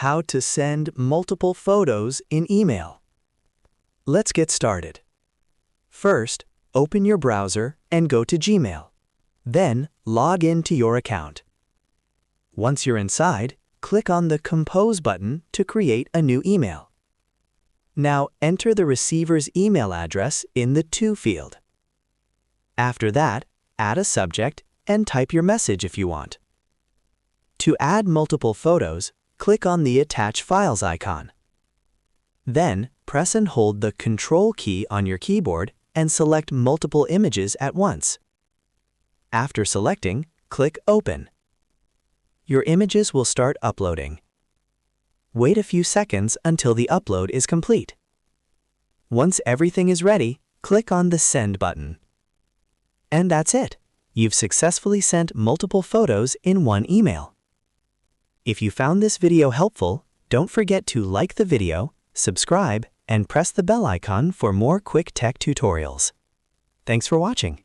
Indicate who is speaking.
Speaker 1: how to send multiple photos in email. Let's get started. First, open your browser and go to Gmail. Then, log into your account. Once you're inside, click on the Compose button to create a new email. Now, enter the receiver's email address in the To field. After that, add a subject and type your message if you want. To add multiple photos, click on the Attach Files icon. Then, press and hold the Control key on your keyboard and select multiple images at once. After selecting, click Open. Your images will start uploading. Wait a few seconds until the upload is complete. Once everything is ready, click on the Send button. And that's it. You've successfully sent multiple photos in one email. If you found this video helpful, don't forget to like the video, subscribe, and press the bell icon for more quick tech tutorials. Thanks for watching.